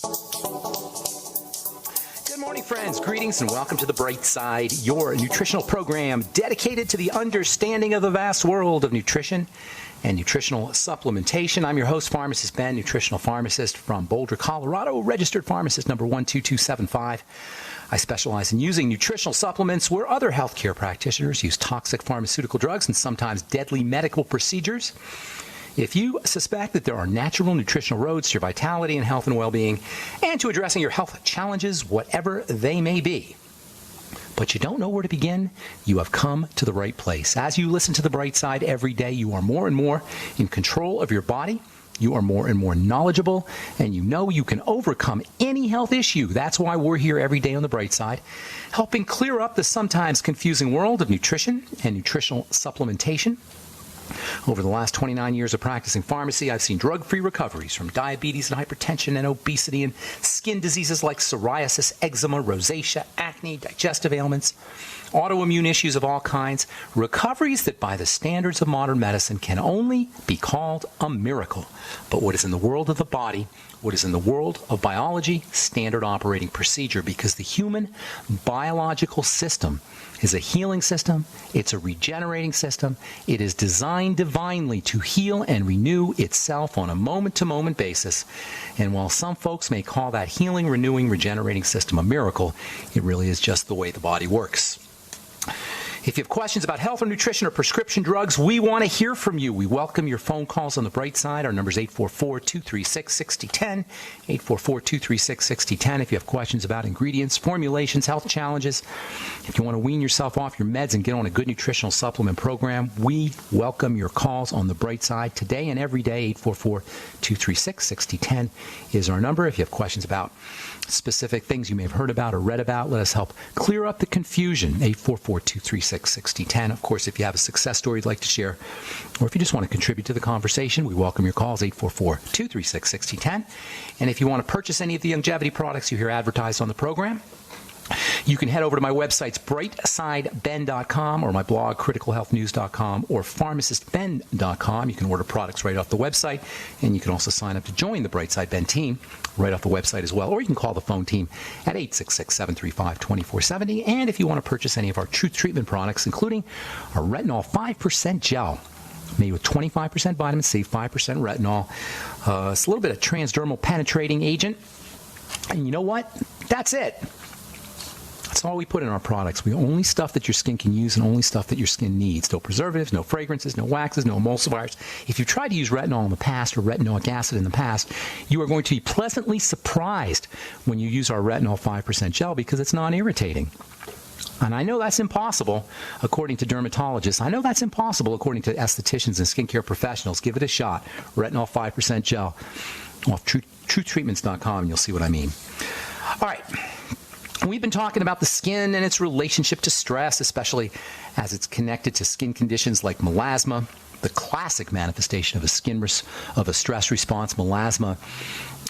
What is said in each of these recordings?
Good morning, friends. Greetings and welcome to The Bright Side, your nutritional program dedicated to the understanding of the vast world of nutrition and nutritional supplementation. I'm your host, Pharmacist Ben, nutritional pharmacist from Boulder, Colorado, registered pharmacist number 12275. I specialize in using nutritional supplements where other healthcare practitioners use toxic pharmaceutical drugs and sometimes deadly medical procedures. If you suspect that there are natural nutritional roads to your vitality and health and well-being and to addressing your health challenges, whatever they may be, but you don't know where to begin, you have come to the right place. As you listen to The Bright Side every day, you are more and more in control of your body. You are more and more knowledgeable, and you know you can overcome any health issue. That's why we're here every day on The Bright Side, helping clear up the sometimes confusing world of nutrition and nutritional supplementation. Over the last 29 years of practicing pharmacy, I've seen drug-free recoveries from diabetes and hypertension and obesity and skin diseases like psoriasis, eczema, rosacea, acne, digestive ailments, autoimmune issues of all kinds, recoveries that by the standards of modern medicine can only be called a miracle. But what is in the world of the body, what is in the world of biology, standard operating procedure, because the human biological system is a healing system, it's a regenerating system, it is designed divinely to heal and renew itself on a moment-to-moment basis. And while some folks may call that healing, renewing, regenerating system a miracle, it really is just the way the body works. If you have questions about health or nutrition or prescription drugs, we want to hear from you. We welcome your phone calls on The Bright Side. Our number is 844-236-6010, 844-236-6010. If you have questions about ingredients, formulations, health challenges, if you want to wean yourself off your meds and get on a good nutritional supplement program, we welcome your calls on The Bright Side today and every day. 844-236-6010 is our number. If you have questions about specific things you may have heard about or read about, let us help clear up the confusion. 844-236-6010. Of course, if you have a success story you'd like to share, or if you just want to contribute to the conversation, we welcome your calls, 844-236-6010. And if you want to purchase any of the longevity products you hear advertised on the program, you can head over to my websites, brightsideben.com, or my blog, criticalhealthnews.com, or pharmacistben.com. You can order products right off the website, and you can also sign up to join the Brightside Ben team right off the website as well. Or you can call the phone team at 866-735-2470. And if you want to purchase any of our Truth Treatment products, including our Retinol 5% gel, made with 25% vitamin C, 5% retinol, it's a little bit of transdermal penetrating agent. And you know what? That's it. That's all we put in our products. We only stuff that your skin can use and only stuff that your skin needs. No preservatives, no fragrances, no waxes, no emulsifiers. If you've tried to use retinol in the past or retinoic acid in the past, you are going to be pleasantly surprised when you use our Retinol 5% gel because it's non-irritating. And I know that's impossible according to dermatologists. I know that's impossible according to estheticians and skincare professionals. Give it a shot. Retinol 5% gel off truthtreatments.com, and you'll see what I mean. All right. We've been talking about the skin and its relationship to stress, especially as it's connected to skin conditions like melasma, the classic manifestation of a stress response. Melasma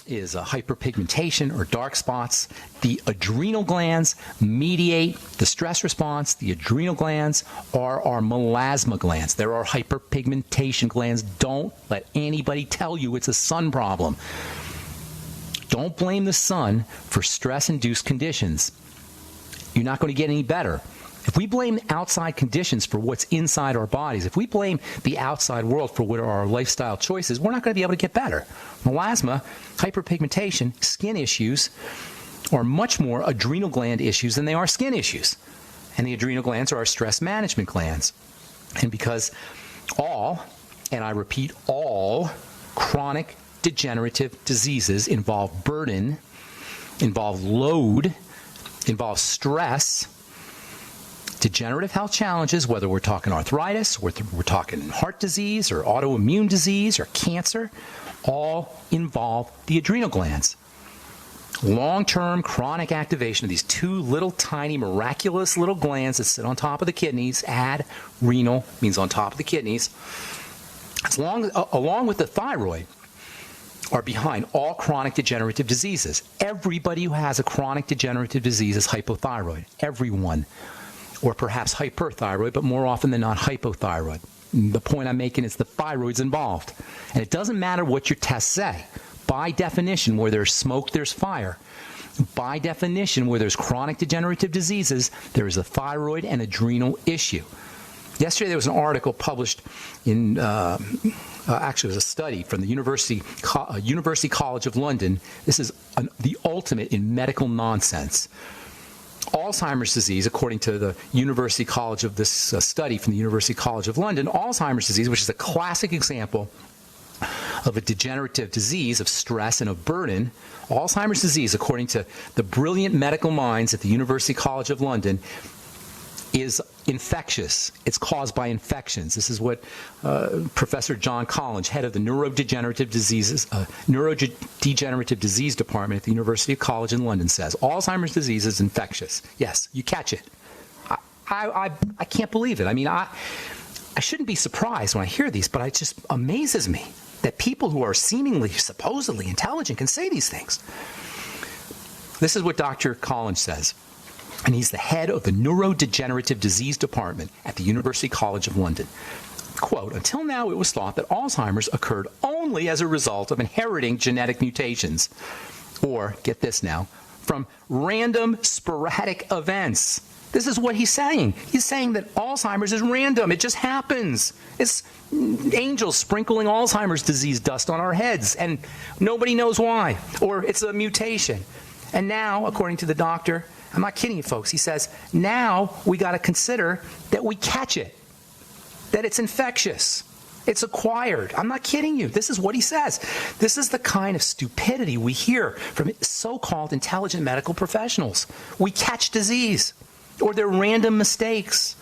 is a hyperpigmentation or dark spots. The adrenal glands mediate the stress response. The adrenal glands are our melasma glands. There are hyperpigmentation glands. Don't let anybody tell you it's a sun problem. Don't blame the sun for stress-induced conditions. You're not going to get any better. If we blame outside conditions for what's inside our bodies, if we blame the outside world for what are our lifestyle choices, we're not going to be able to get better. Melasma, hyperpigmentation, skin issues are much more adrenal gland issues than they are skin issues. And the adrenal glands are our stress management glands. And because all, and I repeat, all chronic degenerative diseases involve burden, involve load, involve stress. Degenerative health challenges, whether we're talking arthritis, we're talking heart disease or autoimmune disease or cancer, all involve the adrenal glands. Long-term chronic activation of these two little tiny miraculous little glands that sit on top of the kidneys, adrenal means on top of the kidneys, along with the thyroid, are behind all chronic degenerative diseases. Everybody who has a chronic degenerative disease is hypothyroid. Everyone. Or perhaps hyperthyroid, but more often than not hypothyroid. The point I'm making is the thyroid's involved. And it doesn't matter what your tests say. By definition, where there's smoke, there's fire. By definition, where there's chronic degenerative diseases, there is a thyroid and adrenal issue. Yesterday, there was an article published in, actually, it was a study from the University College of London. This is the ultimate in medical nonsense. Alzheimer's disease, according to the University College of this study from the University College of London, Alzheimer's disease, which is a classic example of a degenerative disease of stress and of burden, Alzheimer's disease, according to the brilliant medical minds at the University College of London, is infectious. It's caused by infections. This is what Professor John Collins, head of the neurodegenerative disease department at the University College in London, says. Alzheimer's disease is infectious. Yes, you catch it. I can't believe it. I mean, I shouldn't be surprised when I hear these, but it just amazes me that people who are seemingly, supposedly intelligent can say these things. This is what Dr. Collins says. And he's the head of the Neurodegenerative Disease Department at the University College of London. Quote, until now it was thought that Alzheimer's occurred only as a result of inheriting genetic mutations. Or, get this now, from random sporadic events. This is what he's saying. He's saying that Alzheimer's is random. It just happens. It's angels sprinkling Alzheimer's disease dust on our heads, and nobody knows why. Or it's a mutation. And now, according to the doctor, I'm not kidding you, folks. He says, now we got to consider that we catch it, that it's infectious, it's acquired. I'm not kidding you. This is what he says. This is the kind of stupidity we hear from so-called intelligent medical professionals. We catch disease, or they're random mistakes,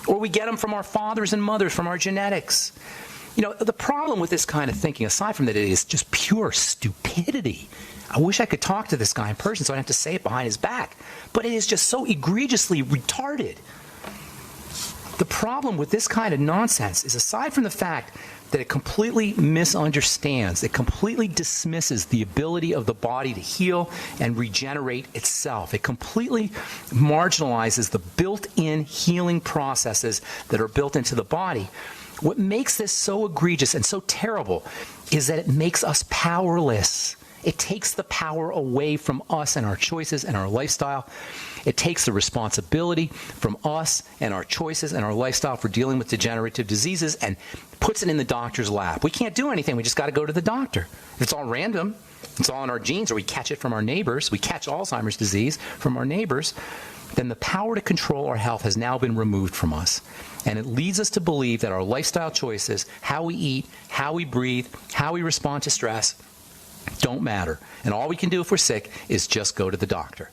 or we get them from our fathers and mothers, from our genetics. You know, the problem with this kind of thinking, aside from that it is just pure stupidity. I wish I could talk to this guy in person so I'd have to say it behind his back. But it is just so egregiously retarded. The problem with this kind of nonsense is, aside from the fact that it completely misunderstands, it completely dismisses the ability of the body to heal and regenerate itself. It completely marginalizes the built-in healing processes that are built into the body. What makes this so egregious and so terrible is that it makes us powerless. It takes the power away from us and our choices and our lifestyle. It takes the responsibility from us and our choices and our lifestyle for dealing with degenerative diseases and puts it in the doctor's lap. We can't do anything. We just got to go to the doctor. It's all random. It's all in our genes, or we catch it from our neighbors. We catch Alzheimer's disease from our neighbors. Then the power to control our health has now been removed from us. And it leads us to believe that our lifestyle choices, how we eat, how we breathe, how we respond to stress, don't matter. And all we can do if we're sick is just go to the doctor.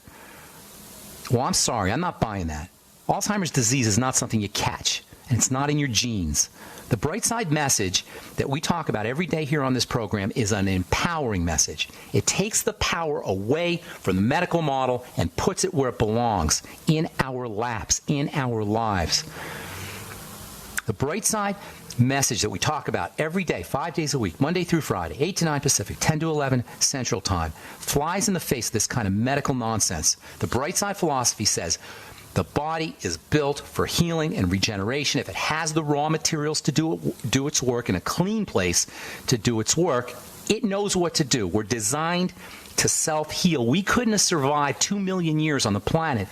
Well, I'm sorry, I'm not buying that. Alzheimer's disease is not something you catch, and it's not in your genes. The bright side message that we talk about every day here on this program is an empowering message. It takes the power away from the medical model and puts it where it belongs, in our laps, in our lives. The bright side message that we talk about every day, 5 days a week, Monday through Friday, 8 to 9 Pacific, 10 to 11 Central Time, flies in the face of this kind of medical nonsense. The bright side philosophy says the body is built for healing and regeneration. If it has the raw materials to do its work, in a clean place to do its work, it knows what to do. We're designed to self-heal. We couldn't have survived 2 million years on the planet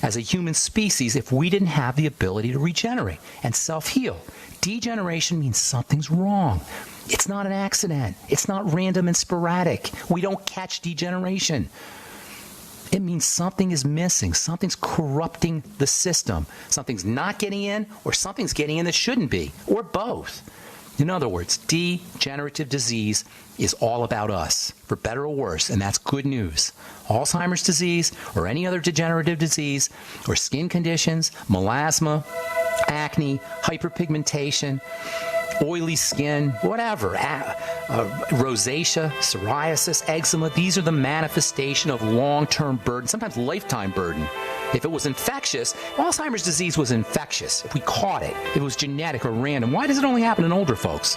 as a human species if we didn't have the ability to regenerate and self-heal. Degeneration means something's wrong. It's not an accident. It's not random and sporadic. We don't catch degeneration. It means something is missing. Something's corrupting the system. Something's not getting in, or something's getting in that shouldn't be, or both. In other words, degenerative disease is all about us, for better or worse, and that's good news. Alzheimer's disease, or any other degenerative disease, or skin conditions, melasma, acne, hyperpigmentation, oily skin, whatever, rosacea, psoriasis, eczema, these are the manifestation of long-term burden, sometimes lifetime burden. If it was infectious, Alzheimer's disease was infectious. If we caught it, if it was genetic or random, why does it only happen in older folks?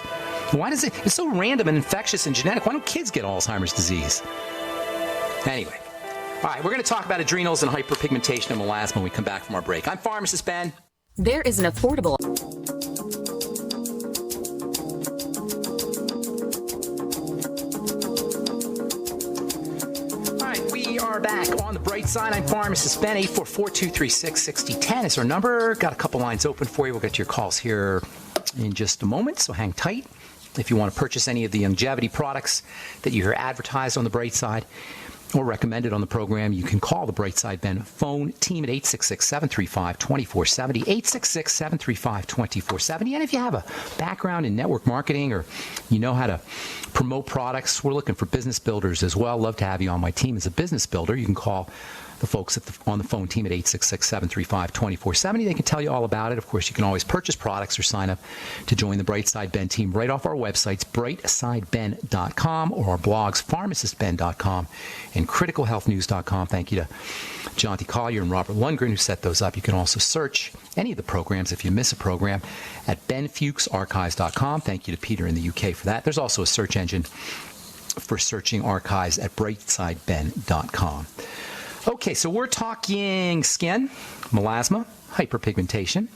Why does it's so random and infectious and genetic? Why don't kids get Alzheimer's disease? Anyway, all right, we're going to talk about adrenals and hyperpigmentation and melasma when we come back from our break. I'm Pharmacist Ben. There is an affordable... we are back on the bright side. I'm Pharmacist Ben. 844-236-6010 is our number. Got a couple lines open for you. We'll get to your calls here in just a moment, so hang tight. If you want to purchase any of the longevity products that you hear advertised on the bright side or recommended on the program, you can call the Bright Side Ben phone team at 866-735-2470, 866-735-2470. And if you have a background in network marketing or you know how to promote products, we're looking for business builders as well. Love to have you on my team as a business builder. You can call the folks on the phone team at 866-735-2470. They can tell you all about it. Of course, you can always purchase products or sign up to join the Bright Side Ben team right off our websites, brightsideben.com, or our blogs, pharmacistben.com and criticalhealthnews.com. Thank you to Jonty Collier and Robert Lundgren who set those up. You can also search any of the programs if you miss a program at benfuchsarchives.com. Thank you to Peter in the UK for that. There's also a search engine for searching archives at brightsideben.com. Okay, so we're talking skin, melasma, hyperpigmentation.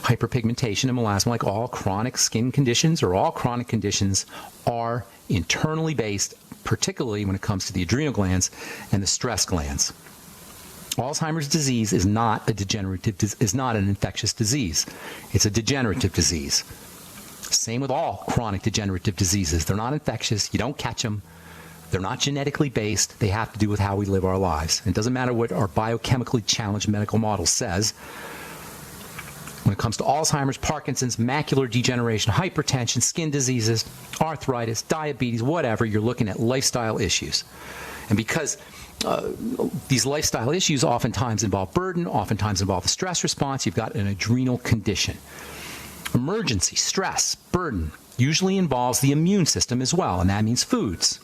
Hyperpigmentation and melasma, like all chronic skin conditions or all chronic conditions, are internally based, particularly when it comes to the adrenal glands and the stress glands. Alzheimer's disease is not an infectious disease. It's a degenerative disease. Same with all chronic degenerative diseases. They're not infectious. You don't catch them. They're not genetically based. They have to do with how we live our lives. It doesn't matter what our biochemically challenged medical model says. When it comes to Alzheimer's, Parkinson's, macular degeneration, hypertension, skin diseases, arthritis, diabetes, whatever, you're looking at lifestyle issues. And because these lifestyle issues oftentimes involve burden, oftentimes involve a stress response, you've got an adrenal condition. Emergency, stress, burden usually involves the immune system as well, and that means foods.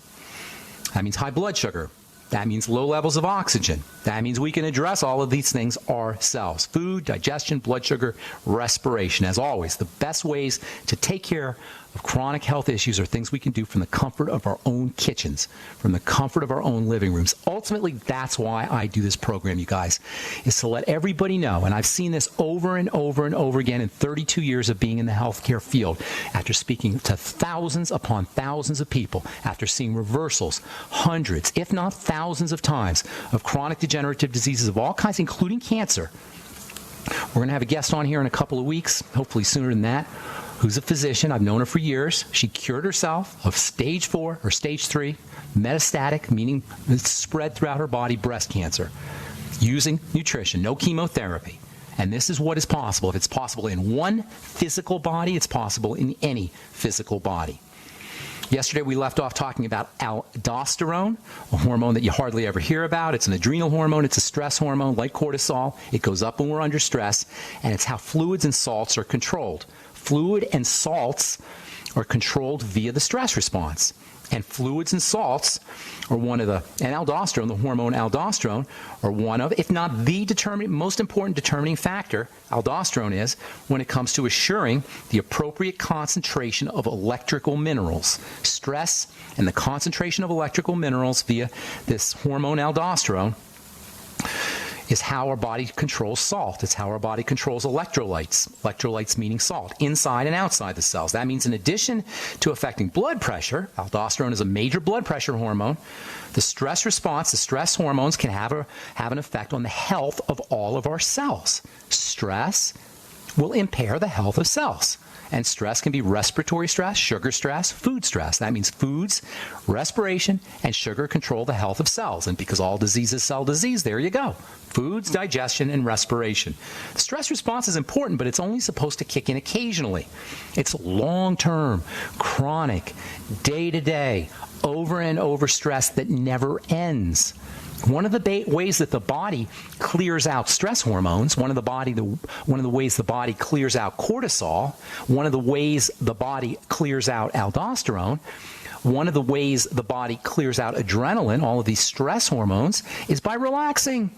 That means high blood sugar. That means low levels of oxygen. That means we can address all of these things ourselves. Food, digestion, blood sugar, respiration. As always, the best ways to take care of chronic health issues are things we can do from the comfort of our own kitchens, from the comfort of our own living rooms. Ultimately, that's why I do this program, you guys, is to let everybody know, and I've seen this over and over and over again in 32 years of being in the healthcare field, after speaking to thousands upon thousands of people, after seeing reversals, hundreds, if not thousands of times, of chronic degenerative diseases of all kinds, including cancer. We're going to have a guest on here in a couple of weeks, hopefully sooner than that, who's a physician. I've known her for years. She cured herself of stage 4 or stage 3 metastatic, meaning it's spread throughout her body, breast cancer, using nutrition, no chemotherapy. And this is what is possible. If it's possible in one physical body, it's possible in any physical body. Yesterday, we left off talking about aldosterone, a hormone that you hardly ever hear about. It's an adrenal hormone. It's a stress hormone like cortisol. It goes up when we're under stress, and it's how fluids and salts are controlled. Fluid and salts are controlled via the stress response. And fluids and salts are and aldosterone, the hormone aldosterone, are one of, if not the most important determining factor, aldosterone is, when it comes to assuring the appropriate concentration of electrical minerals. Stress and the concentration of electrical minerals via this hormone aldosterone is how our body controls salt. It's how our body controls electrolytes. Electrolytes meaning salt, inside and outside the cells. That means in addition to affecting blood pressure, aldosterone is a major blood pressure hormone, the stress response, the stress hormones can have an effect on the health of all of our cells. Stress will impair the health of cells. And stress can be respiratory stress, sugar stress, food stress. That means foods, respiration, and sugar control the health of cells. And because all disease is cell disease, there you go. Foods, digestion, and respiration. The stress response is important, but it's only supposed to kick in occasionally. It's long-term, chronic, day-to-day, over and over stress that never ends. One of the ways that the body clears out stress hormones, one of the ways the body clears out cortisol, one of the ways the body clears out aldosterone, one of the ways the body clears out adrenaline, all of these stress hormones, is by relaxing.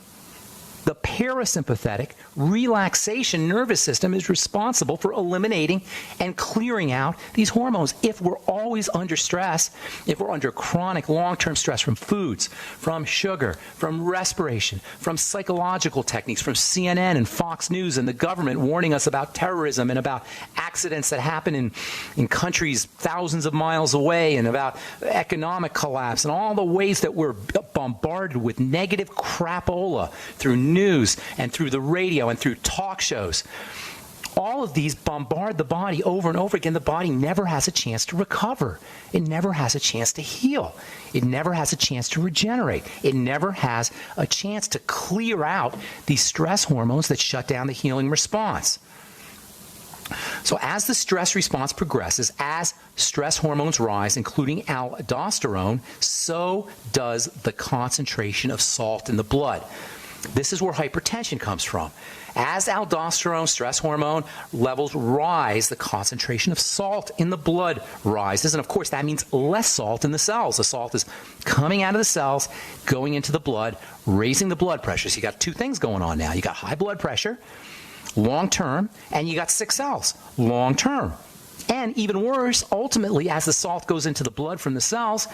The parasympathetic relaxation nervous system is responsible for eliminating and clearing out these hormones. If we're always under stress, if we're under chronic long-term stress from foods, from sugar, from respiration, from psychological techniques, from CNN and Fox News and the government warning us about terrorism and about accidents that happen in countries thousands of miles away, and about economic collapse and all the ways that we're bombarded with negative crapola through news and through the radio and through talk shows. All of these bombard the body over and over again. The body never has a chance to recover. It never has a chance to heal. It never has a chance to regenerate. It never has a chance to clear out these stress hormones that shut down the healing response. So as the stress response progresses, as stress hormones rise, including aldosterone, so does the concentration of salt in the blood. This is where hypertension comes from. As aldosterone, stress hormone levels rise, the concentration of salt in the blood rises. And of course, that means less salt in the cells. The salt is coming out of the cells, going into the blood, raising the blood pressure. So you got two things going on now. You got high blood pressure, long term, and you got sick cells, long term. And even worse, ultimately, as the salt goes into the blood from the cells,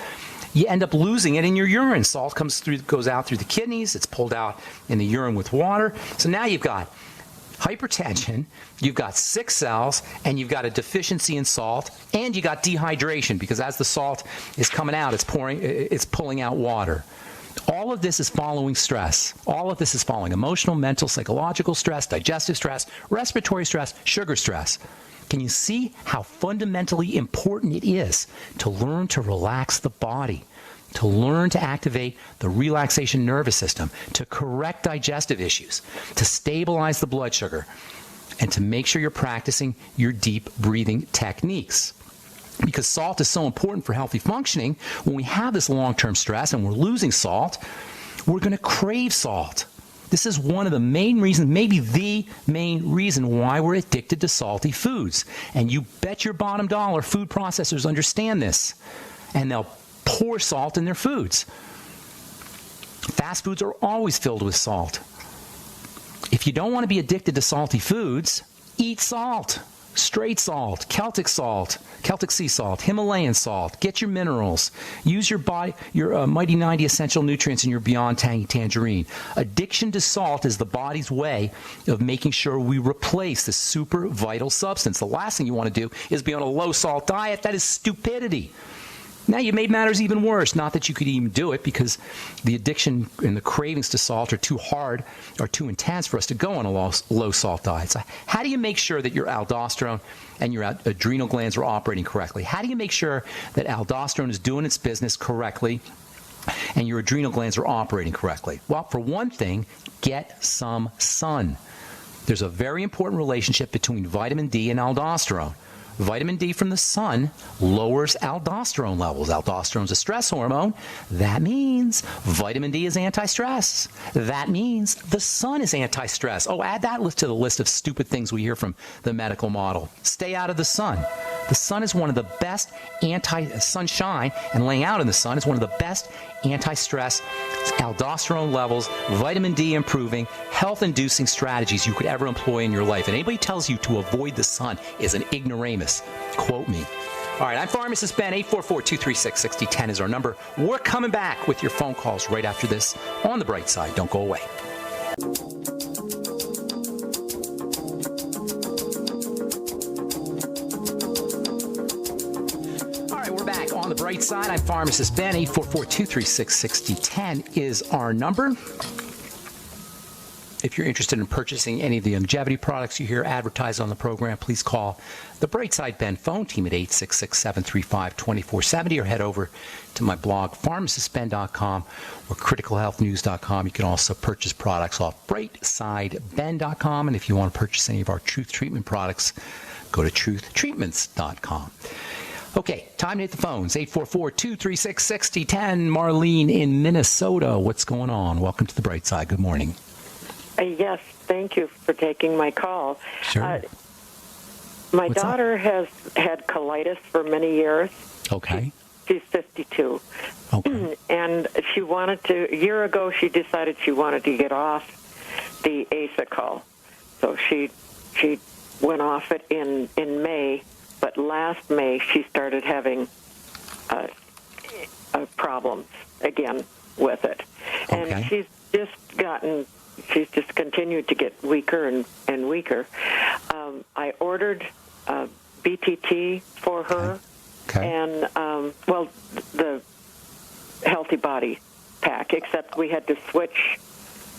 you end up losing it in your urine. Salt goes out through the kidneys. It's pulled out in the urine with water. So now you've got hypertension, you've got sick cells, and you've got a deficiency in salt, and you got dehydration, because as the salt is coming out, it's pulling out water. All of this is following stress. All of this is following emotional, mental, psychological stress, digestive stress, respiratory stress, sugar stress. Can you see how fundamentally important it is to learn to relax the body, to learn to activate the relaxation nervous system, to correct digestive issues, to stabilize the blood sugar, and to make sure you're practicing your deep breathing techniques? Because salt is so important for healthy functioning. When we have this long-term stress and we're losing salt, we're going to crave salt. This is one of the main reasons, maybe the main reason, why we're addicted to salty foods. And you bet your bottom dollar food processors understand this, and they'll pour salt in their foods. Fast foods are always filled with salt. If you don't want to be addicted to salty foods, eat salt. Straight salt, Celtic sea salt, Himalayan salt. Get your minerals. Use your Mighty 90 essential nutrients in your Beyond Tangy Tangerine. Addiction to salt is the body's way of making sure we replace this super vital substance. The last thing you want to do is be on a low salt diet. That is stupidity. Now, you made matters even worse. Not that you could even do it, because the addiction and the cravings to salt are too hard or too intense for us to go on a low salt diet. So how do you make sure that your aldosterone and your adrenal glands are operating correctly? How do you make sure that aldosterone is doing its business correctly and your adrenal glands are operating correctly? Well, for one thing, get some sun. There's a very important relationship between vitamin D and aldosterone. Vitamin D from the sun lowers aldosterone levels. Aldosterone is a stress hormone. That means vitamin D is anti-stress. That means the sun is anti-stress. Oh, add that to the list of stupid things we hear from the medical model. Stay out of the sun. The sun is one of the best sunshine, and laying out in the sun is one of the best anti-stress, aldosterone levels, vitamin D improving, health-inducing strategies you could ever employ in your life. And anybody tells you to avoid the sun is an ignoramus. Quote me. All right, I'm Pharmacist Ben. 844-236-6010 is our number. We're coming back with your phone calls right after this on The Bright Side. Don't go away. On The Bright Side, I'm Pharmacist Ben. 844-236-6010 is our number. If you're interested in purchasing any of the longevity products you hear advertised on the program, please call the Bright Side Ben phone team at 866-735-2470 or head over to my blog, pharmacistben.com or criticalhealthnews.com. You can also purchase products off brightsideben.com. And if you want to purchase any of our Truth Treatment products, go to truthtreatments.com. Okay, time to hit the phones. 844-236-6010. Marlene in Minnesota. What's going on? Welcome to The Bright Side. Good morning. Yes, thank you for taking my call. Sure. My daughter has had colitis for many years. Okay. She's 52. Okay. And a year ago, she decided she wanted to get off the Acycol. So she went off it in May, but last May she started having problems again with it. Okay. And she's just continued to get weaker and weaker. I ordered BTT for her, and the Healthy Body pack, except we had to switch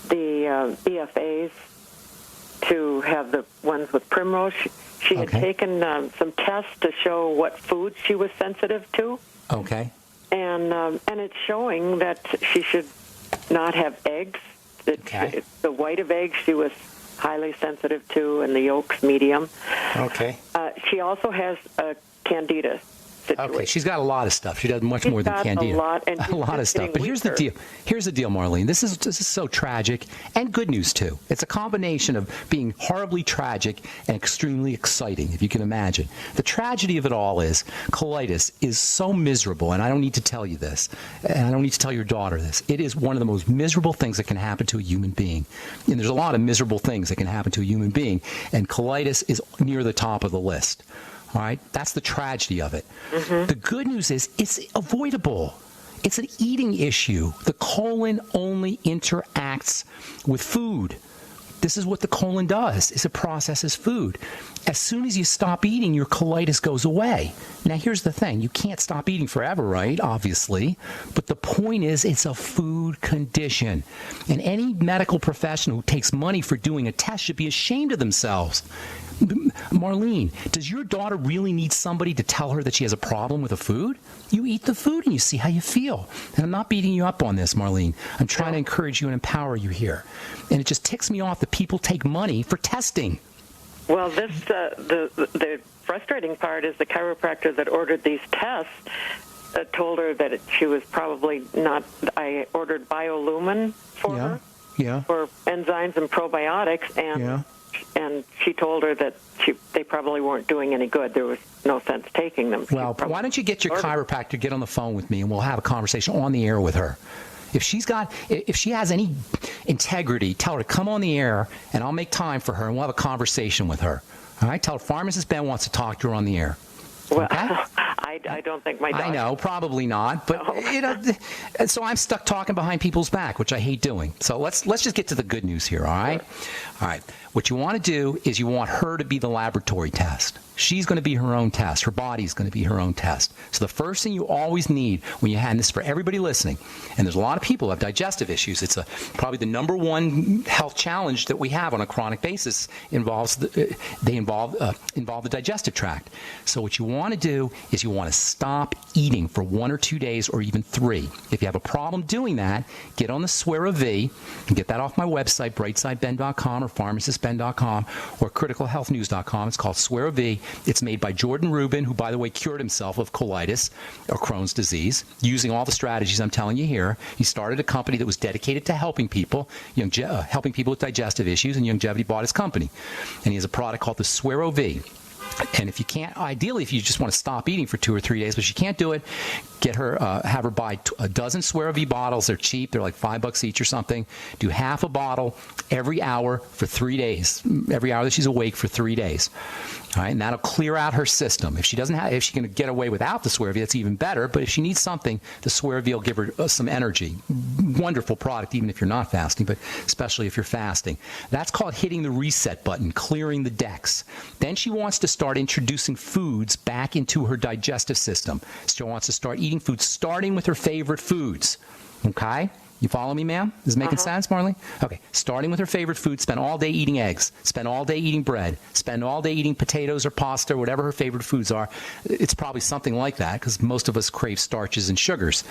the EFAs to have the ones with primrose. She had taken some tests to show what foods she was sensitive to. Okay. And it's showing that she should not have eggs. The white of eggs she was highly sensitive to, and the yolks medium. Okay. She also has a candida situation. Okay, she's got a lot of stuff. She does much more than candida. A lot of stuff. But here's the deal. Here's the deal, Marlene. This is so tragic, and good news too. It's a combination of being horribly tragic and extremely exciting, if you can imagine. The tragedy of it all is colitis is so miserable, and I don't need to tell you this, and I don't need to tell your daughter this. It is one of the most miserable things that can happen to a human being. And there's a lot of miserable things that can happen to a human being, and colitis is near the top of the list. All right? That's the tragedy of it. Mm-hmm. The good news is it's avoidable. It's an eating issue. The colon only interacts with food. This is what the colon does, is it processes food. As soon as you stop eating, your colitis goes away. Now, here's the thing. You can't stop eating forever, right? Obviously. But the point is, it's a food condition. And any medical professional who takes money for doing a test should be ashamed of themselves. Marlene, does your daughter really need somebody to tell her that she has a problem with a food? You eat the food and you see how you feel. And I'm not beating you up on this, Marlene. I'm trying to encourage you and empower you here. And it just ticks me off that people take money for testing. Well, the frustrating part is the chiropractor that ordered these tests told her that she was probably not. I ordered Biolumin for her for enzymes and probiotics, and she told her that they probably weren't doing any good. There was no sense taking them. Well, why don't you get your chiropractor, get on the phone with me, and we'll have a conversation on the air with her. If she has any integrity, tell her to come on the air, and I'll make time for her, and we'll have a conversation with her. All right? Tell her Pharmacist Ben wants to talk to her on the air. Well, okay? I don't think my daughter... I know, probably not. But, so I'm stuck talking behind people's back, which I hate doing. So let's just get to the good news here, all right? All right. What you want to do is you want her to be the laboratory test. She's going to be her own test. Her body's going to be her own test. So the first thing you always need when you have this, for everybody listening, and there's a lot of people who have digestive issues. It's probably the number one health challenge that we have on a chronic basis involves the digestive tract. So what you want to do is you want to stop eating for 1 or 2 days or even 3. If you have a problem doing that, get on the Swear V and get that off my website, brightsideben.com or pharmacistben.com or criticalhealthnews.com. It's called Swear V. It's made by Jordan Rubin, who, by the way, cured himself of colitis or Crohn's disease using all the strategies I'm telling you here. He started a company that was dedicated to helping people, helping people with digestive issues, and Youngevity bought his company. And he has a product called the Swear V. And if you can't, ideally, if you just want to stop eating for 2 or 3 days, but she can't do it, get her, have her buy a dozen Swear V bottles. They're cheap. They're like $5 each or something. Do half a bottle every hour for 3 days. Every hour that she's awake for 3 days. All right, and that'll clear out her system. If she can get away without the Swear V, that's even better. But if she needs something, the Swear V will give her some energy. Wonderful product, even if you're not fasting, but especially if you're fasting. That's called hitting the reset button, clearing the decks. Then she wants to start introducing foods back into her digestive system. She wants to start eating foods, starting with her favorite foods. Okay? You follow me, ma'am? Is it making sense, Marlene? Okay. Starting with her favorite food, spend all day eating eggs, spend all day eating bread, spend all day eating potatoes or pasta, or whatever her favorite foods are. It's probably something like that because most of us crave starches and sugars.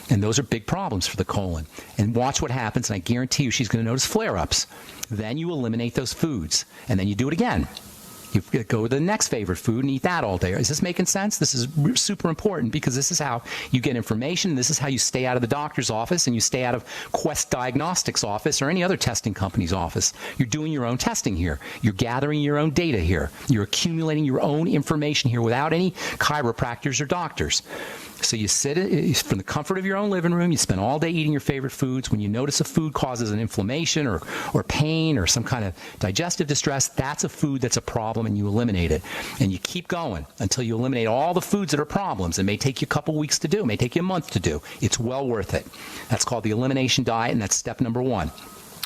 And those are big problems for the colon. And watch what happens, and I guarantee you she's going to notice flare-ups. Then you eliminate those foods, and then you do it again. You go to the next favorite food and eat that all day. Is this making sense? This is super important because this is how you get information. This is how you stay out of the doctor's office and you stay out of Quest Diagnostics office or any other testing company's office. You're doing your own testing here. You're gathering your own data here. You're accumulating your own information here without any chiropractors or doctors. So you sit from the comfort of your own living room, you spend all day eating your favorite foods. When you notice a food causes an inflammation or pain or some kind of digestive distress, that's a food that's a problem, and you eliminate it. And you keep going until you eliminate all the foods that are problems. It may take you a couple weeks to do. It may take you a month to do. It's well worth it. That's called the elimination diet, and that's step number 1.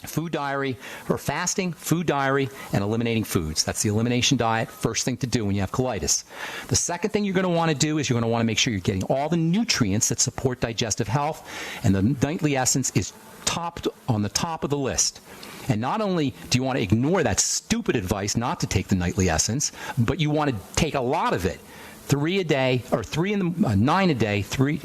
Food diary, or fasting, food diary, and eliminating foods. That's the elimination diet, first thing to do when you have colitis. The second thing you're going to want to do is you're going to want to make sure you're getting all the nutrients that support digestive health, and the nightly essence is on the top of the list. And not only do you want to ignore that stupid advice not to take the nightly essence, but you want to take a lot of it. 3 a day, or 9 a day, three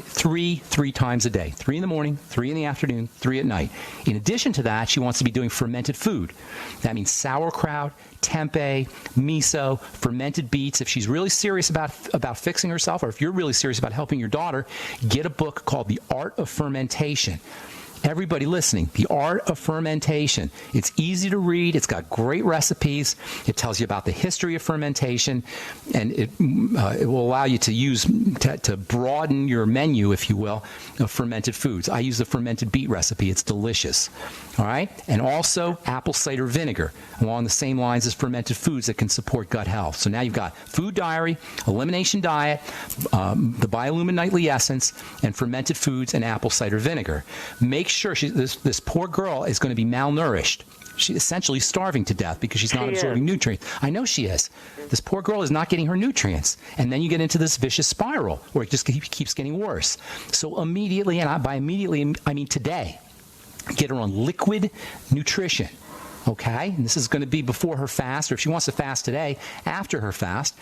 times a day. 3 in the morning, 3 in the afternoon, 3 at night. In addition to that, she wants to be doing fermented food. That means sauerkraut, tempeh, miso, fermented beets. If she's really serious about fixing herself, or if you're really serious about helping your daughter, get a book called The Art of Fermentation. Everybody listening, The Art of Fermentation. It's easy to read. It's got great recipes. It tells you about the history of fermentation, and it will allow you to broaden your menu, if you will, of fermented foods. I use the fermented beet recipe. It's delicious. All right? And also apple cider vinegar, along the same lines as fermented foods that can support gut health. So now you've got food diary, elimination diet, the Biolumin Nightly Essence, and fermented foods and apple cider vinegar. Make sure this poor girl is going to be malnourished. She's essentially starving to death because she's not absorbing nutrients. I know she is. This poor girl is not getting her nutrients. And then you get into this vicious spiral where it just keeps getting worse. So immediately, and by immediately, I mean today, get her on liquid nutrition. Okay? And this is going to be before her fast, or if she wants to fast today, after her fast.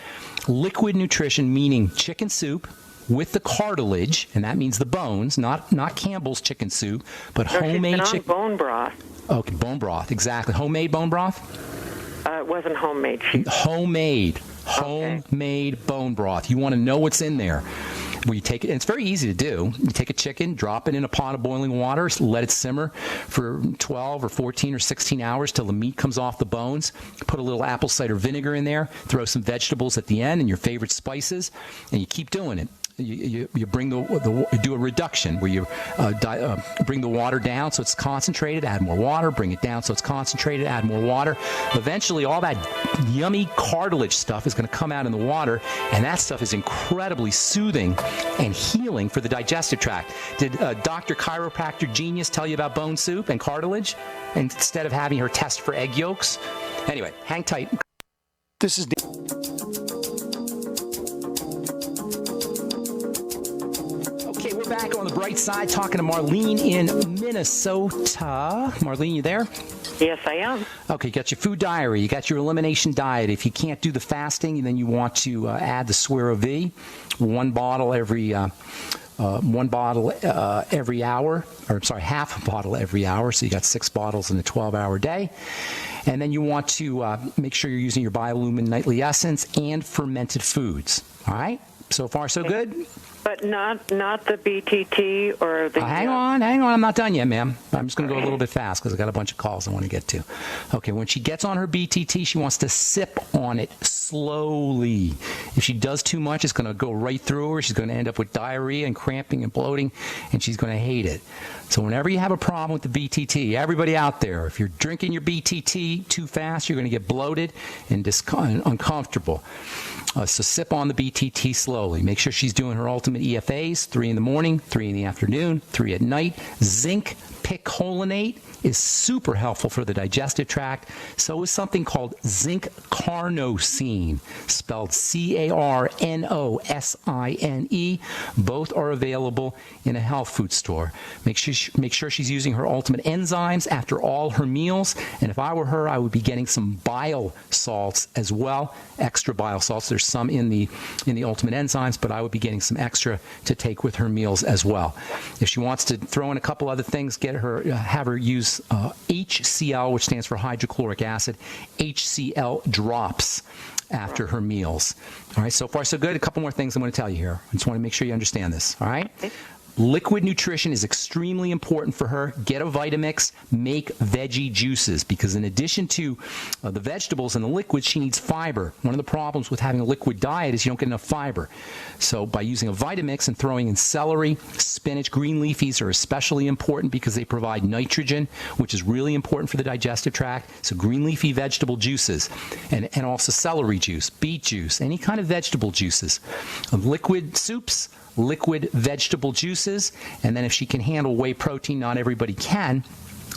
Liquid nutrition, meaning chicken soup with the cartilage, and that means the bones, not Campbell's chicken soup, but homemade chicken. Bone broth. Okay, bone broth, exactly. Homemade bone broth? It wasn't homemade. Homemade bone broth. You want to know what's in there. Where you take it, and it's very easy to do. You take a chicken, drop it in a pot of boiling water, let it simmer for 12 or 14 or 16 hours till the meat comes off the bones. Put a little apple cider vinegar in there, throw some vegetables at the end and your favorite spices, and you keep doing it. You bring you do a reduction where you bring the water down so it's concentrated, add more water, bring it down so it's concentrated, add more water. Eventually, all that yummy cartilage stuff is going to come out in the water, and that stuff is incredibly soothing and healing for the digestive tract. Did Dr. Chiropractor Genius tell you about bone soup and cartilage instead of having her test for egg yolks? Anyway, hang tight. This is back on the bright side, talking to Marlene in Minnesota. Marlene, you there? Yes, I am. Okay, you got your food diary. You got your elimination diet. If you can't do the fasting, then you want to add the Swero V, one bottle every hour. Half a bottle every hour. So you got 6 bottles in a 12-hour day. And then you want to make sure you're using your Biolumin Nightly Essence and fermented foods. All right? So far, so good? But not the BTT or the... Hang on. I'm not done yet, ma'am. I'm just going to go a little bit fast because I've got a bunch of calls I want to get to. Okay, when she gets on her BTT, she wants to sip on it slowly. If she does too much, it's going to go right through her. She's going to end up with diarrhea and cramping and bloating, and she's going to hate it. So whenever you have a problem with the BTT, everybody out there, if you're drinking your BTT too fast, you're going to get bloated and uncomfortable. So sip on the BTT slowly. Make sure she's doing her ultimate EFAs, 3 in the morning, 3 in the afternoon, 3 at night. Zinc picolinate is super helpful for the digestive tract. So is something called zinc carnosine, spelled Carnosine. Both are available in a health food store. Make sure she's using her ultimate enzymes after all her meals. And if I were her, I would be getting some bile salts as well, extra bile salts. There's some in the ultimate enzymes, but I would be getting some extra to take with her meals as well. If she wants to throw in a couple other things, have her use HCl, which stands for hydrochloric acid, HCl drops after her meals. All right, so far so good. A couple more things I'm going to tell you here. I just want to make sure you understand this. All right? Liquid nutrition is extremely important for her. Get a Vitamix, make veggie juices, because in addition to the vegetables and the liquids, she needs fiber. One of the problems with having a liquid diet is you don't get enough fiber. So by using a Vitamix and throwing in celery, spinach, green leafies are especially important because they provide nitrogen, which is really important for the digestive tract. So green leafy vegetable juices and also celery juice, beet juice, any kind of vegetable juices, liquid soups, liquid vegetable juices, and then if she can handle whey protein, not everybody can,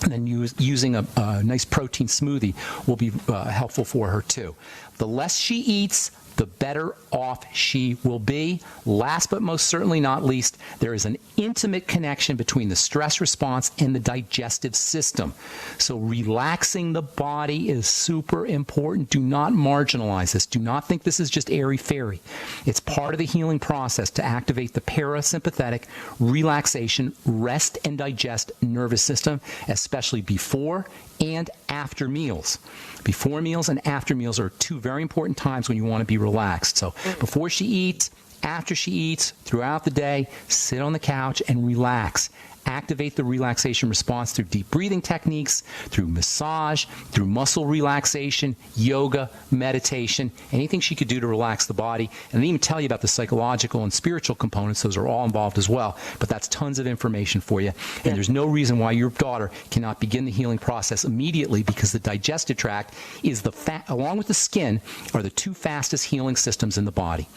then using a nice protein smoothie will be helpful for her too. The less she eats, the better off she will be. Last but most certainly not least, there is an intimate connection between the stress response and the digestive system. So relaxing the body is super important. Do not marginalize this. Do not think this is just airy-fairy. It's part of the healing process to activate the parasympathetic relaxation, rest and digest nervous system, especially before and after meals. Before meals and after meals are two very important times when you want to be relaxed. So before she eats, after she eats, throughout the day, sit on the couch and relax. Activate the relaxation response through deep breathing techniques, through massage, through muscle relaxation, yoga, meditation, anything she could do to relax the body. And I didn't even tell you about the psychological and spiritual components. Those are all involved as well. But that's tons of information for you. And there's no reason why your daughter cannot begin the healing process immediately, because the digestive tract is along with the skin, are the two fastest healing systems in the body.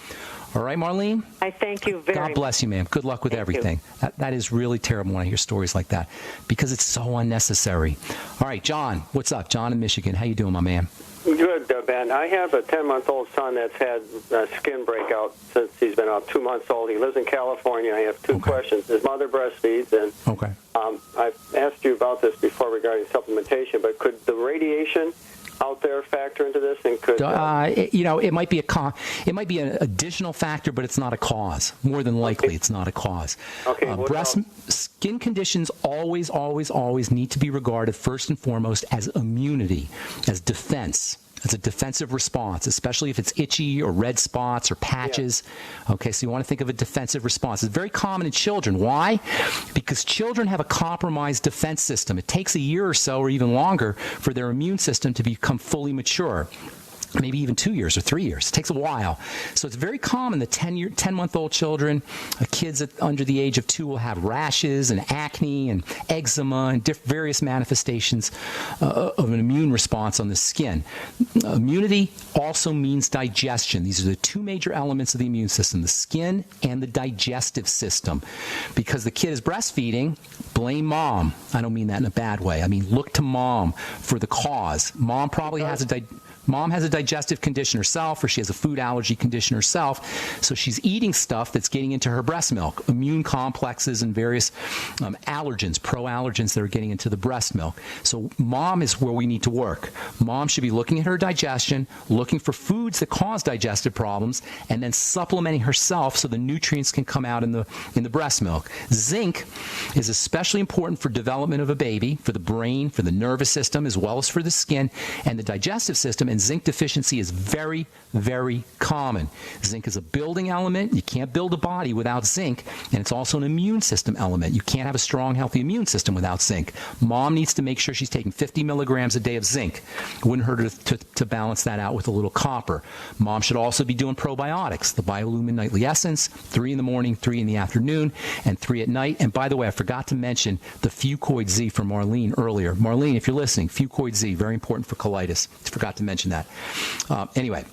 All right, Marlene? I thank you very much. God bless you, ma'am. Good luck with everything. That is really terrible when I hear stories like that, because it's so unnecessary. All right, John, what's up? John in Michigan. How you doing, my man? Good, Ben. I have a 10-month-old son that's had skin breakout since he's been about 2 months old. He lives in California. I have two questions. His mother breastfeeds, and I've asked you about this before regarding supplementation, but could the radiation out there factor into this, and could it might be an additional factor, but it's not a cause. More than likely, it's not a cause. Skin conditions always need to be regarded first and foremost as immunity, as defense. It's a defensive response, especially if it's itchy or red spots or patches. Yeah. Okay, so you want to think of a defensive response. It's very common in children. Why? Because children have a compromised defense system. It takes a year or so or even longer for their immune system to become fully mature. Maybe even 2 years or 3 years. It takes a while. So it's very common that 10-month-old children, kids under the age of 2 will have rashes and acne and eczema and various manifestations of an immune response on the skin. Immunity also means digestion. These are the two major elements of the immune system, the skin and the digestive system. Because the kid is breastfeeding, blame mom. I don't mean that in a bad way. I mean, look to mom for the cause. Mom probably has a digestive condition herself, or she has a food allergy condition herself, so she's eating stuff that's getting into her breast milk, immune complexes and various allergens, pro-allergens that are getting into the breast milk. So mom is where we need to work. Mom should be looking at her digestion, looking for foods that cause digestive problems, and then supplementing herself so the nutrients can come out in the breast milk. Zinc is especially important for development of a baby, for the brain, for the nervous system, as well as for the skin and the digestive system. And zinc deficiency is very, very common. Zinc is a building element. You can't build a body without zinc, and it's also an immune system element. You can't have a strong, healthy immune system without zinc. Mom needs to make sure she's taking 50 milligrams a day of zinc. It wouldn't hurt her to balance that out with a little copper. Mom should also be doing probiotics, the Biolumin Nightly Essence, 3 in the morning, 3 in the afternoon, and 3 at night. And by the way, I forgot to mention the Fuchs Z for Marlene earlier. Marlene, if you're listening, Fuchs Z, very important for colitis. I forgot to mention that. Anyway,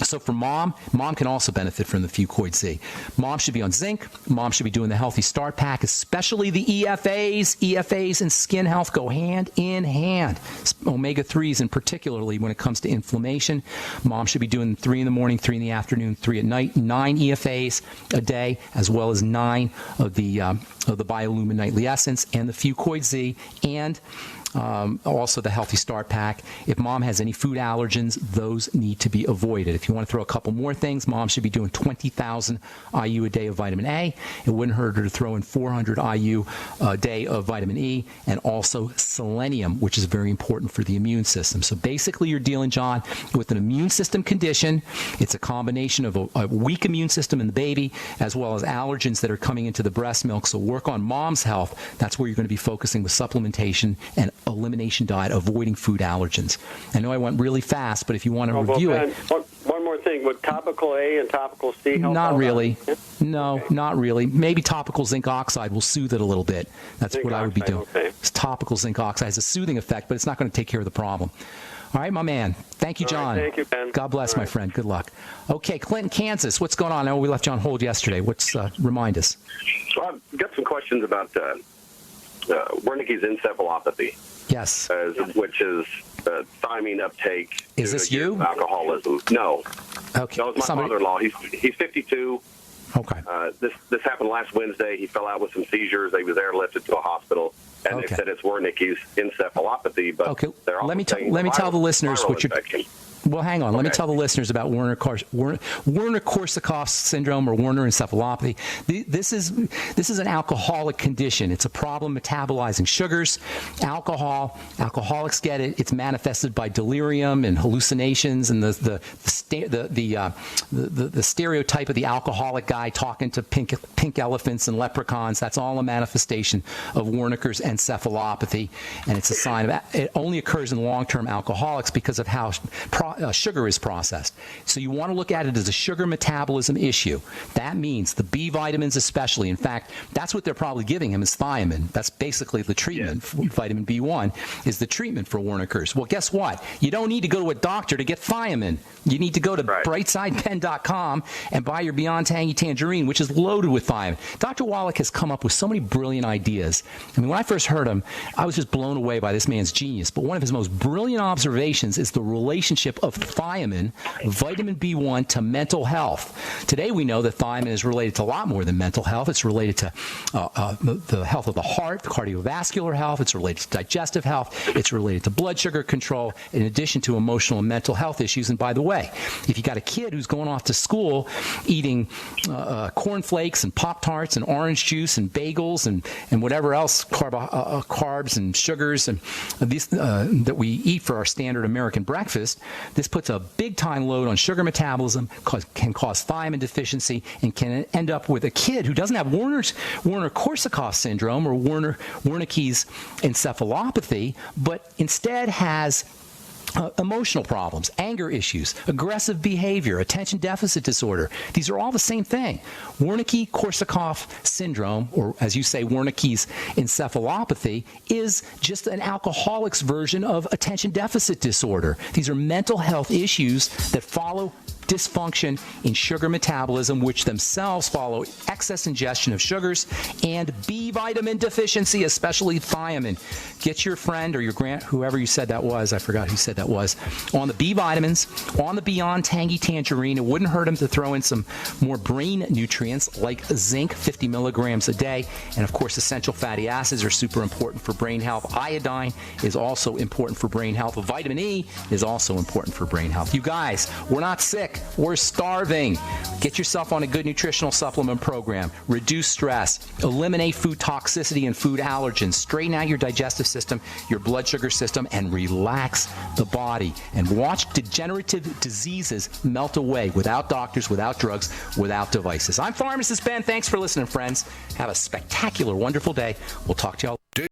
so for mom can also benefit from the Fuchs Z. Mom should be on zinc. Mom should be doing the Healthy Start Pack, especially the EFAs. EFAs and skin health go hand in hand. Omega-3s in particularly when it comes to inflammation. Mom should be doing 3 in the morning, 3 in the afternoon, 3 at night, 9 EFAs a day, as well as 9 of the Biolumin Nightly Essence and the Fuchs Z, and Also the Healthy Start Pack. If mom has any food allergens, those need to be avoided. If you want to throw a couple more things, mom should be doing 20,000 IU a day of vitamin A. It wouldn't hurt her to throw in 400 IU a day of vitamin E, and also selenium, which is very important for the immune system. So basically you're dealing, John, with an immune system condition. It's a combination of a weak immune system in the baby as well as allergens that are coming into the breast milk. So work on mom's health. That's where you're going to be focusing with supplementation and elimination diet, avoiding food allergens. I know I went really fast, but if you want to review it. One more thing. Would topical A and topical C help? Not really. No, not really. Maybe topical zinc oxide will soothe it a little bit. That's what I would be doing. Okay. Topical zinc oxide has a soothing effect, but it's not going to take care of the problem. All right, my man. Thank you, John. Thank you, Ben. God bless, my friend. Good luck. Okay, Clinton, Kansas. What's going on? I know we left you on hold yesterday. Remind us. Well, I've got some questions about Wernicke's encephalopathy. Yes. Which is thiamine uptake. Is this you? Alcoholism. No. Okay. No, it's my father-in-law. He's 52. Okay. This happened last Wednesday. He fell out with some seizures. They was airlifted to a hospital, and they said it's Wernicke's encephalopathy. But let me tell the listeners what you're. Well, hang on. Okay. Let me tell the listeners about Werner-Korsakoff syndrome or Werner encephalopathy. This is an alcoholic condition. It's a problem metabolizing sugars, alcohol. Alcoholics get it. It's manifested by delirium and hallucinations and the stereotype of the alcoholic guy talking to pink elephants and leprechauns. That's all a manifestation of Wernicke's encephalopathy, and it's a sign of it. Only occurs in long-term alcoholics because of how sugar is processed. So you want to look at it as a sugar metabolism issue. That means the B vitamins especially. In fact, that's what they're probably giving him is thiamine. That's basically the treatment. Yes. Vitamin B1 is the treatment for Wernicke's. Well, guess what? You don't need to go to a doctor to get thiamine. You need to go to brightsidepen.com and buy your Beyond Tangy Tangerine, which is loaded with thiamine. Dr. Wallach has come up with so many brilliant ideas. I mean, when I first heard him, I was just blown away by this man's genius. But one of his most brilliant observations is the relationship of thiamine, vitamin B1, to mental health. Today we know that thiamine is related to a lot more than mental health. It's related to the health of the heart, the cardiovascular health. It's related to digestive health. It's related to blood sugar control, in addition to emotional and mental health issues. And by the way, if you got a kid who's going off to school eating cornflakes and Pop-Tarts and orange juice and bagels and whatever else, carbs and sugars and these that we eat for our standard American breakfast, this puts a big-time load on sugar metabolism, can cause thiamine deficiency, and can end up with a kid who doesn't have Werner-Korsakoff syndrome or Wernicke's encephalopathy, but instead has emotional problems, anger issues, aggressive behavior, attention deficit disorder. These are all the same thing. Wernicke-Korsakoff syndrome, or as you say, Wernicke's encephalopathy, is just an alcoholic's version of attention deficit disorder. These are mental health issues that follow dysfunction in sugar metabolism, which themselves follow excess ingestion of sugars and B vitamin deficiency, especially thiamine. Get your friend or your whoever you said that was, I forgot who said that was, on the B vitamins, on the Beyond Tangy Tangerine. It wouldn't hurt him to throw in some more brain nutrients like zinc, 50 milligrams a day. And of course, essential fatty acids are super important for brain health. Iodine is also important for brain health. Vitamin E is also important for brain health. You guys, we're not sick. We're starving. Get yourself on a good nutritional supplement program. Reduce stress. Eliminate food toxicity and food allergens. Straighten out your digestive system, your blood sugar system, and relax the body. And watch degenerative diseases melt away without doctors, without drugs, without devices. I'm Pharmacist Ben. Thanks for listening, friends. Have a spectacular, wonderful day. We'll talk to y'all.